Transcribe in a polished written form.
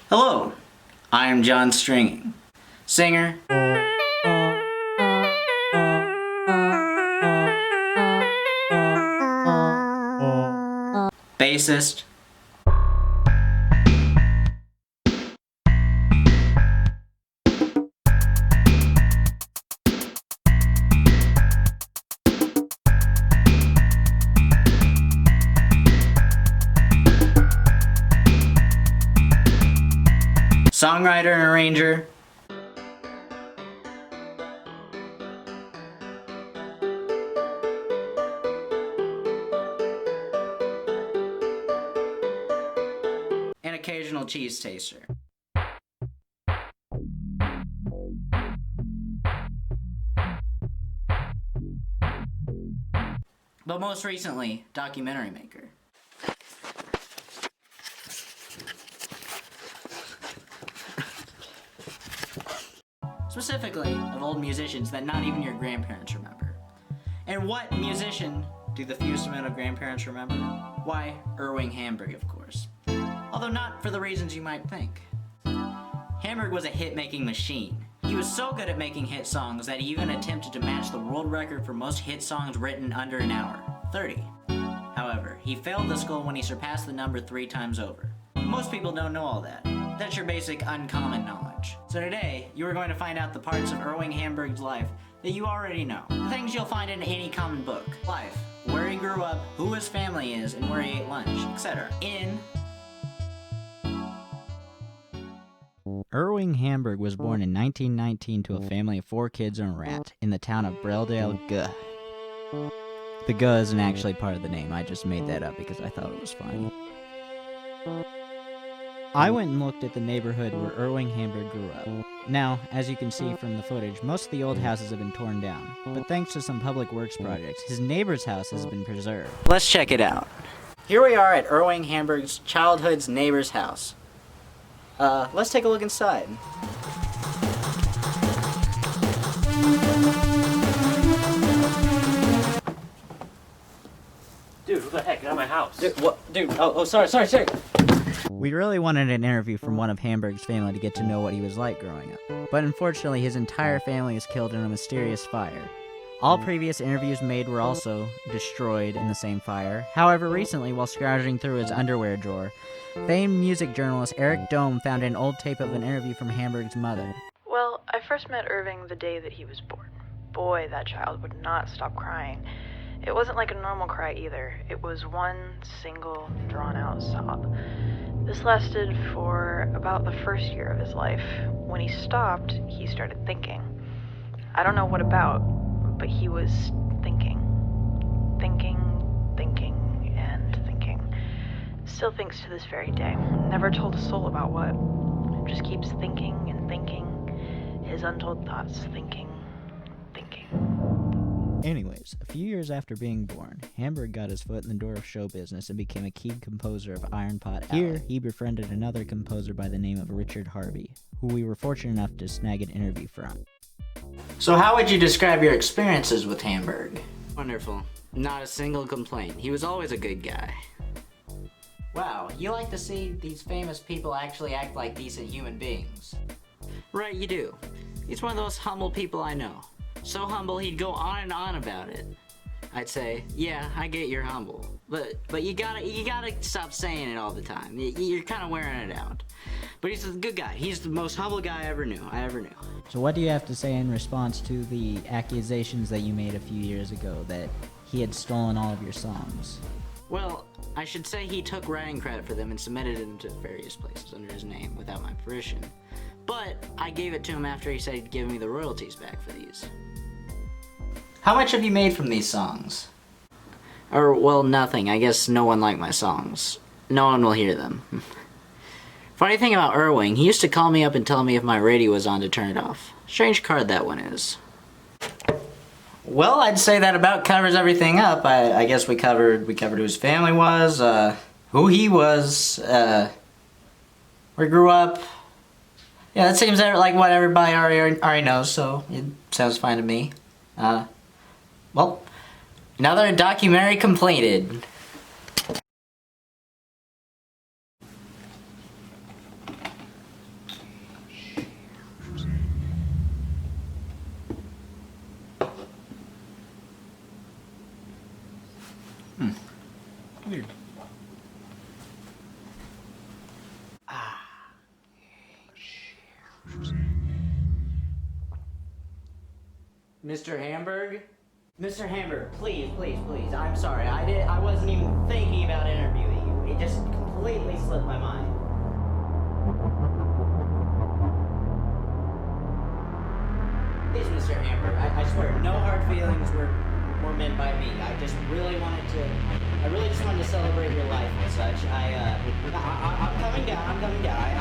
Hello, I am John Stringing, singer, bassist, songwriter and arranger, and occasional cheese taster. But most recently, documentary maker. Specifically, of old musicians that not even your grandparents remember. And what musician do the fewest amount of grandparents remember? Why, Irwing Hamburg, of course. Although not for the reasons you might think. Hamburg was a hit-making machine. He was so good at making hit songs that he even attempted to match the world record for most hit songs written under an hour, 30. However, he failed this goal when he surpassed the number 3 times over. Most people don't know all that. That's your basic uncommon knowledge. So today, you are going to find out the parts of Irwing Hamburg's life that you already know. The things you'll find in any common book. Life, where he grew up, who his family is, and where he ate lunch, etc. In Irwing Hamburg was born in 1919 to a family of 4 kids and a rat in the town of Breldale, Guh. The Guh isn't actually part of the name, I just made that up because I thought it was funny. I went and looked at the neighborhood where Irwing Hamburg grew up. Now, as you can see from the footage, most of the old houses have been torn down, but thanks to some public works projects, his neighbor's house has been preserved. Let's check it out. Here we are at Irwing Hamburg's childhood's neighbor's house. Let's take a look inside. Dude, who the heck? Get out of my house. Dude, what? Dude, sorry. We really wanted an interview from one of Hamburg's family to get to know what he was like growing up. But unfortunately, his entire family was killed in a mysterious fire. All previous interviews made were also destroyed in the same fire. However, recently, while scrounging through his underwear drawer, famed music journalist Eric Dome found an old tape of an interview from Hamburg's mother. Well, I first met Irving the day that he was born. Boy, that child would not stop crying. It wasn't like a normal cry either. It was one single, drawn-out sob. This lasted for about the first year of his life. When he stopped, he started thinking. I don't know what about, but he was thinking. Still thinks to this very day. Never told a soul about what. Just keeps thinking and thinking. His untold thoughts, thinking. Anyways, a few years after being born, Hamburg got his foot in the door of show business and became a key composer of Iron Pot Alley. Here, he befriended another composer by the name of Richard Harvey, who we were fortunate enough to snag an interview from. So how would you describe your experiences with Hamburg? Wonderful. Not a single complaint. He was always a good guy. Wow, you like to see these famous people actually act like decent human beings. Right, you do. He's one of those humble people I know. So humble he'd go on and on about it. I'd say, yeah, I get you're humble, but you gotta stop saying it all the time. You're kind of wearing it out. But he's a good guy. He's the most humble guy I ever knew. So what do you have to say in response to the accusations that you made a few years ago that he had stolen all of your songs? Well, I should say he took writing credit for them and submitted them to various places under his name without my permission. But I gave it to him after he said he'd give me the royalties back for these. How much have you made from these songs? Well, nothing. I guess no one liked my songs. No one will hear them. Funny thing about Irwing, he used to call me up and tell me if my radio was on to turn it off. Strange card that one is. Well, I'd say that about covers everything up. I guess we covered who his family was, who he was, where he grew up. Yeah, that seems like what everybody already knows, so it sounds fine to me. Well, another documentary completed. Mr. Hamburg? Mr. Hamburg, please, please, please. I'm sorry. I wasn't even thinking about interviewing you. It just completely slipped my mind. Please, Mr. Hamburg, I swear, no hard feelings were meant by me. I just really just wanted to celebrate your life and such. I'm coming down.